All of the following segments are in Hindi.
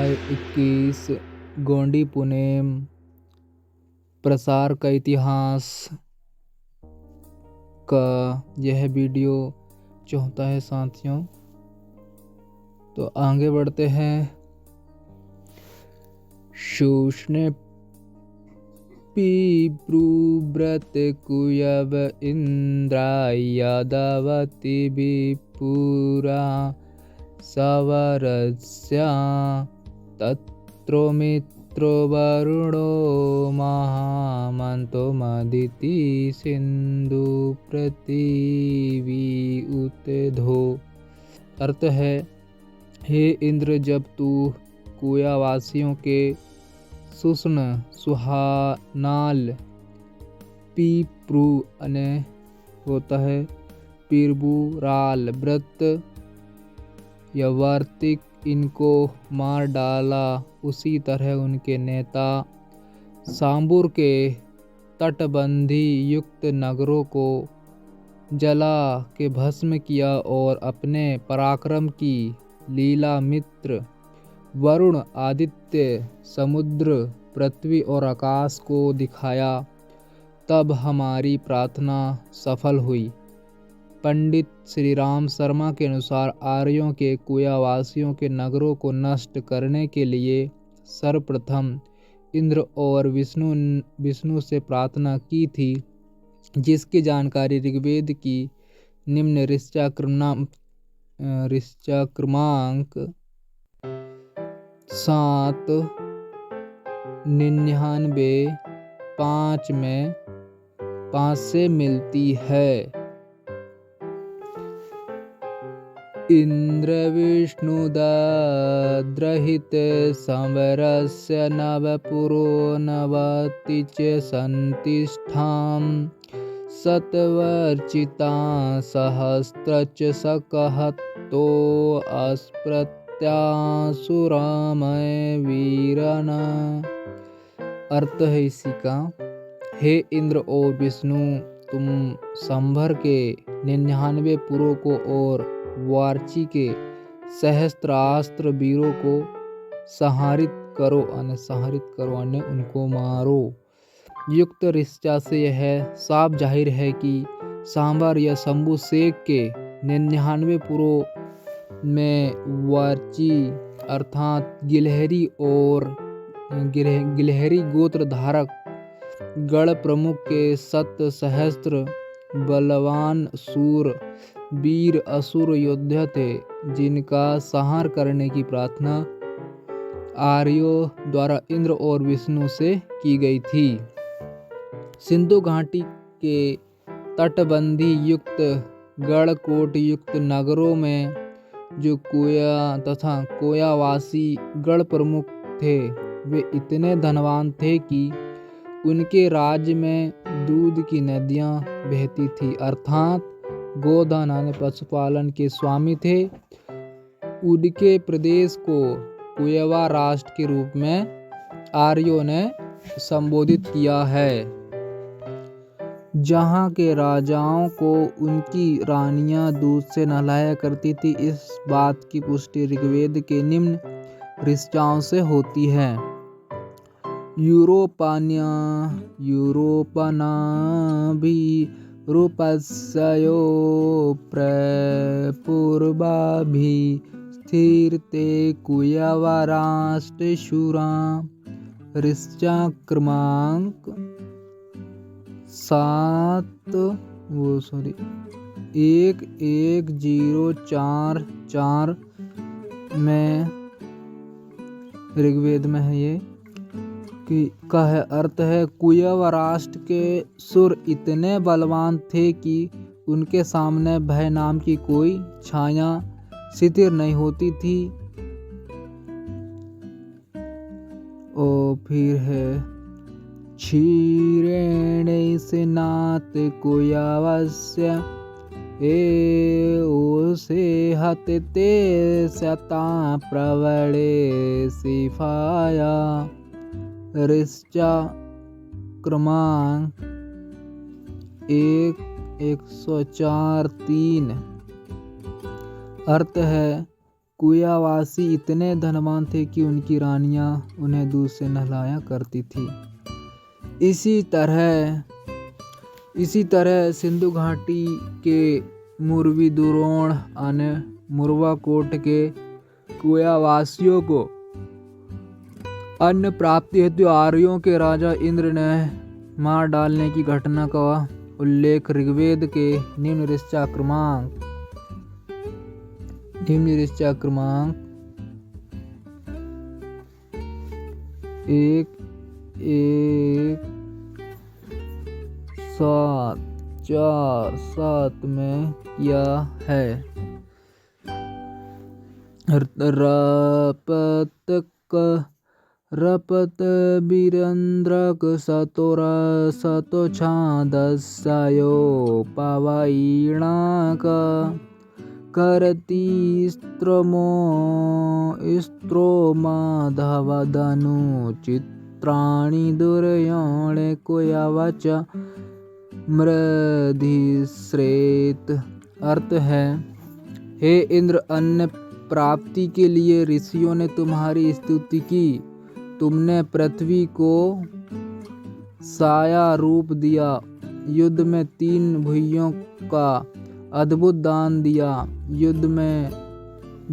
अध्याय 21 गोंडी पुनेम प्रसार का इतिहास का यह वीडियो चाहता है साथियों। तो आगे बढ़ते हैं। शोषणे पितृव्रत कुयव इंद्रायादवती विपुरा सवरस्या तत्रो मित्रो वरुणो महामन्तो मदिति सिंधु पृथिवी उतधो। अर्थ है, हे इंद्र, जब तू कुयावासियों के सुष्ण सुहानाल पिपृ अने होता है पिरबुराल व्रत यवर्तिक इनको मार डाला, उसी तरह उनके नेता सांबुर के तटबंधी युक्त नगरों को जला के भस्म किया और अपने पराक्रम की लीला मित्र वरुण, आदित्य, समुद्र, पृथ्वी और आकाश को दिखाया। तब हमारी प्रार्थना सफल हुई। पंडित श्री राम शर्मा के अनुसार आर्यों के कुयावासियों के नगरों को नष्ट करने के लिए सर्वप्रथम इंद्र और विष्णु से प्रार्थना की थी, जिसकी जानकारी ऋग्वेद की निम्न ऋचा क्रमांक 799-5 से मिलती है। इंद्र विष्णुदद्रहित संवरस्य नवपुरो नवति च संतिष्ठां सतवर्चिता सहस्त्रच सकहतो अस्प्रत्यासुरामय वीरन। अर्थ है इसी का, हे इंद्र और विष्णु, तुम संभर के 99 पुरों को और वार्ची के सहस्त्रास्त्र वीरों को संहारित करो अन्य उनको मारो। युक्त ऋचा से यह साफ जाहिर है कि सांबर या शंभु शेख के 99 पुरों में वार्ची अर्थात गिलहरी गोत्र धारक गण प्रमुख के 7 सहस्त्र बलवान सूर वीर असुर योद्धा थे, जिनका संहार करने की प्रार्थना आर्यों द्वारा इंद्र और विष्णु से की गई थी। सिंधु घाटी के तटबंधी युक्त गढ़कोट युक्त नगरों में जो कुया तथा कोयावासी गढ़ प्रमुख थे, वे इतने धनवान थे कि उनके राज्य में दूध की नदियां बहती थी, अर्थात गोधन यानी पशुपालन के स्वामी थे। उनके प्रदेश को कुयवा राष्ट्र के रूप में आर्यों ने संबोधित किया है। जहाँ के राजाओं को उनकी रानियां दूध से नहलाया करती थी। इस बात की पुष्टि ऋग्वेद के निम्न ऋचाओं से होती है। यूरोपनाभिरूपस्यो पूर्वाभिस्थिरते कुयवराष्ट्रशूरा। ऋचा क्रमांक 11044 में ऋग्वेद में है ये का है। अर्थ है, कुयव राष्ट्र के सुर इतने बलवान थे कि उनके सामने भय नाम की कोई छाया शिथिर नहीं होती थी। और फिर है, क्षीरेणे स्नात कुयवस्य एवसे हते सता प्रवणे सिफाया। ऋचा क्रमांक 104-3। अर्थ है, कुयावासी इतने धनवान थे कि उनकी रानियां उन्हें दूध से नहलाया करती थी। इसी तरह सिंधु घाटी के मुरवी दुरोण आने मुरवाकोट के कुयावासियों को अन्न प्राप्ति हेतु आर्यों के राजा इंद्र ने मार डालने की घटना का उल्लेख ऋग्वेद के निम्न ऋचा क्रमांक 1:1:7:4:7 में किया है। रपत बीरंद्रक सतो छादस्यो पावाईणाक करती स्त्रोमाधवदनु चित्राणि दुर्योणे कुयावाच मृधिश्रेत। अर्थ है, हे इंद्र, अन्न प्राप्ति के लिए ऋषियों ने तुम्हारी स्तुति की। तुमने पृथ्वी को साया रूप दिया, युद्ध में 3 भुइयों का अद्भुत दान दिया, युद्ध में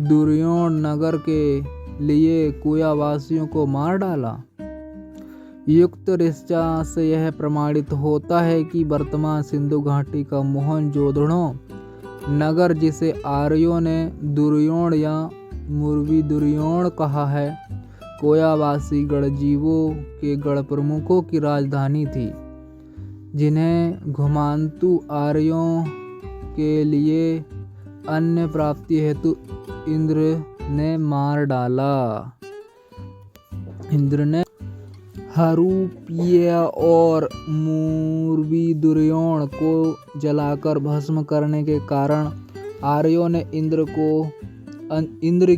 दुर्योण नगर के लिए कुयावासियों को मार डाला। युक्त ऋचा से यह प्रमाणित होता है कि वर्तमान सिंधु घाटी का मोहनजोदड़ो नगर, जिसे आर्यों ने दुर्योण या मुरवी दुर्योण कहा है, कुयावासी गणजीवों के गण प्रमुखों की राजधानी थी, जिन्हें घुमांतु आर्यों के लिए अन्न प्राप्ति हेतु इंद्र ने मार डाला। इंद्र ने हरूपिया और मुरवी दुर्योण को जलाकर भस्म करने के कारण आर्यों ने इंद्र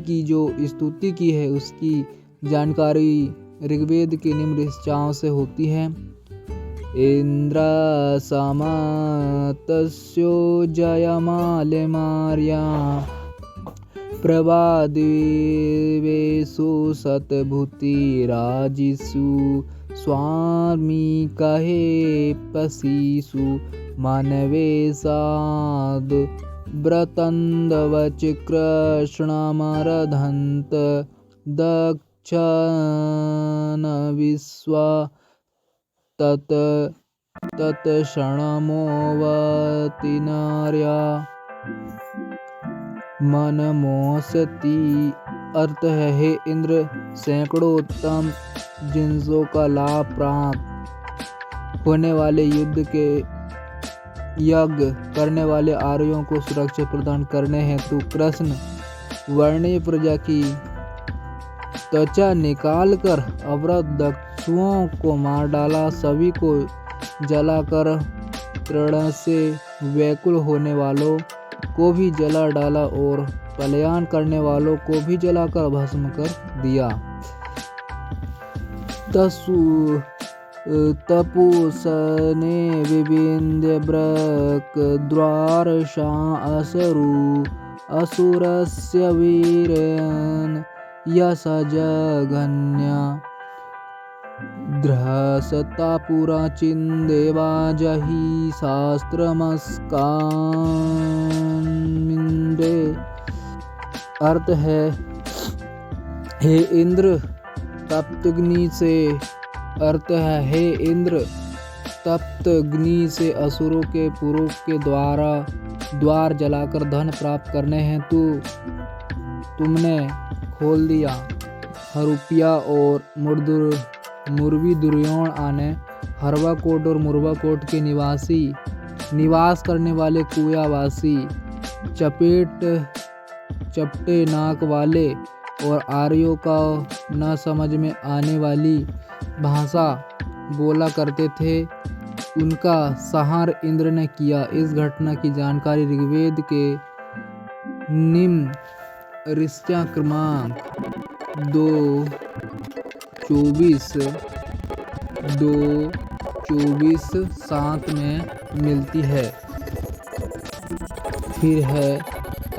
की जो स्तुति की है उसकी जानकारी ऋग्वेद के निम्न ऋचाओं से होती है। इंद्र समातस्यो जयमालिमार्या प्रवादिवेशु सतभूतिराजिषु स्वामी कहे पसीषु मानवेशाद व्रतंदवच कृष्णमरधंत दक्षन विश्वा तत्क्षणमोवति नार्या मनमोसती। अर्थ है, हे इंद्र, सैकड़ों उत्तम जिन्सों का लाभ प्राप्त होने वाले यज्ञ करने वाले आर्यों को सुरक्षा प्रदान करने हेतु कृष्ण वर्णीय प्रजा की त्वचा निकालकर अवरत दक्षुओं को मार डाला। सभी को जलाकर तृण से व्याकुल होने वालों को भी जला डाला और पलायन करने वालों को भी जलाकर भस्म कर दिया। तपुसने विविन्द्य ब्रक द्वारशा असुरस्य वीरेन यशजघन्या धृसतापुरा चिन्देवा जहि शास्त्रमस्कामिन्दे। अर्थ है, हे इंद्र, तप्त अग्नि से असुरों के पुरों के द्वार जलाकर धन प्राप्त करने हेतु तुमने खोल दिया। हरूपिया और मुरवी दुर्योण आने हरवाकोट और मुरवाकोट के निवास करने वाले कुयावासी चपटे नाक वाले और आर्यों का न समझ में आने वाली भाषा बोला करते थे। उनका संहार इंद्र ने किया। इस घटना की जानकारी ऋग्वेद के निम्न ऋचा क्रमांक 2:24:7 में मिलती है। फिर है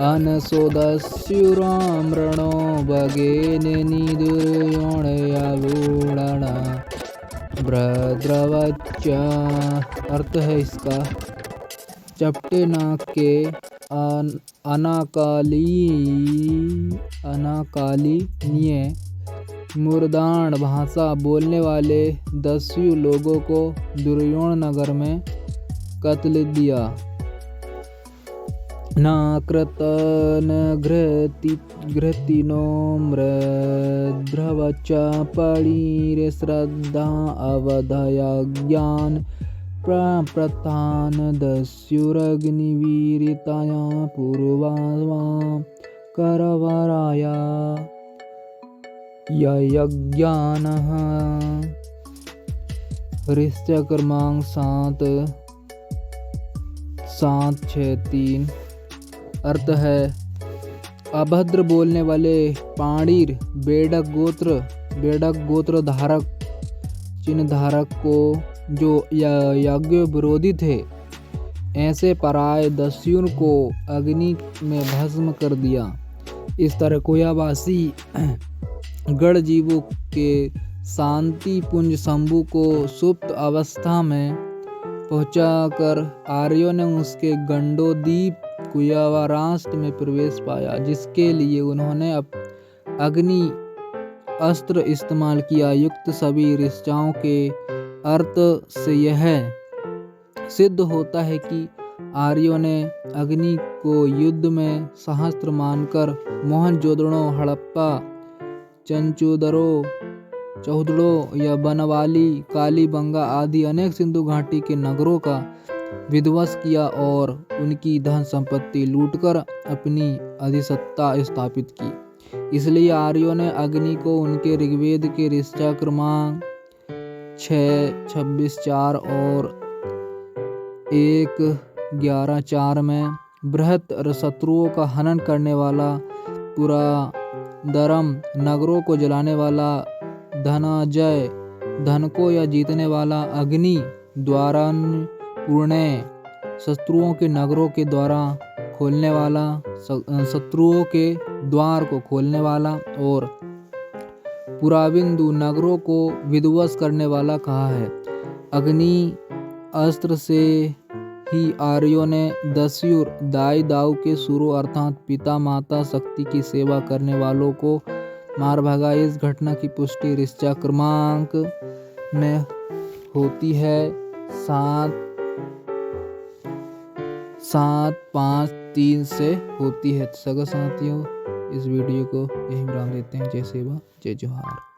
अनसोदस्युराम्रणो भगेनि दुर्योणयावोणा भद्रवच्चा। अर्थ है इसका, चपटे नाक के अनाकालीनीय मुर्दान भाषा बोलने वाले दस्यु लोगों को दुर्योधन नगर में कत्ल दिया। नाकृतन घृतिनो मृद्रवचा पणिरे श्रद्धा अवधया ज्ञान प्रतान दस्युरग्निवीरिताया पूर्वावा करवराया यज्ञानः। ऋष्य क्रमांक 7-6-3। अर्थ है, अभद्र बोलने वाले पाणिर बेड़क गोत्र धारक चिन्ह धारक को जो यज्ञ विरोधी थे, ऐसे पराय दस्युन को अग्नि में भस्म कर दिया। इस तरह कोयावासी गढ़ जीवों के शांति पुंज शंभु को सुप्त अवस्था में पहुंचाकर आर्यों ने उसके गंडोदीप कुयावा राष्ट्र में प्रवेश पाया, जिसके लिए उन्होंने अग्नि अस्त्र इस्तेमाल किया। युक्त सभी ऋचाओं के अर्थ से यह सिद्ध होता है कि आर्यों ने अग्नि को युद्ध में सहस्त्र मानकर मोहनजोदड़ो, हड़प्पा, चौदड़ो या बनवाली, कालीबंगा आदि अनेक सिंधु घाटी के नगरों का विध्वंस किया और उनकी धन संपत्ति लूटकर अपनी अधिसत्ता स्थापित की। इसलिए आर्यों ने अग्नि को उनके ऋग्वेद के ऋचा क्रमांक 6:26-4 और 1:11-4 में बृहत शत्रुओं का हनन करने वाला, पुरादरम नगरों को जलाने वाला, धनाजय धन को या जीतने वाला, अग्नि द्वारान्पूर्णे शत्रुओं के नगरों के द्वारा खोलने वाला, शत्रुओं के द्वार को खोलने वाला और पुराबिंदु नगरों को विध्वंस करने वाला कहा है। अग्नि अस्त्र से ही आर्यों ने दस्यु दाई दाऊ के सुरों अर्थात पिता माता शक्ति की सेवा करने वालों को मार भगा। इस घटना की पुष्टि ऋचा क्रमांक में होती है 7:5-3 से होती है। सगा साथियों, इस वीडियो को यहीं विराम देते हैं। जय सेवा, जय जोहार।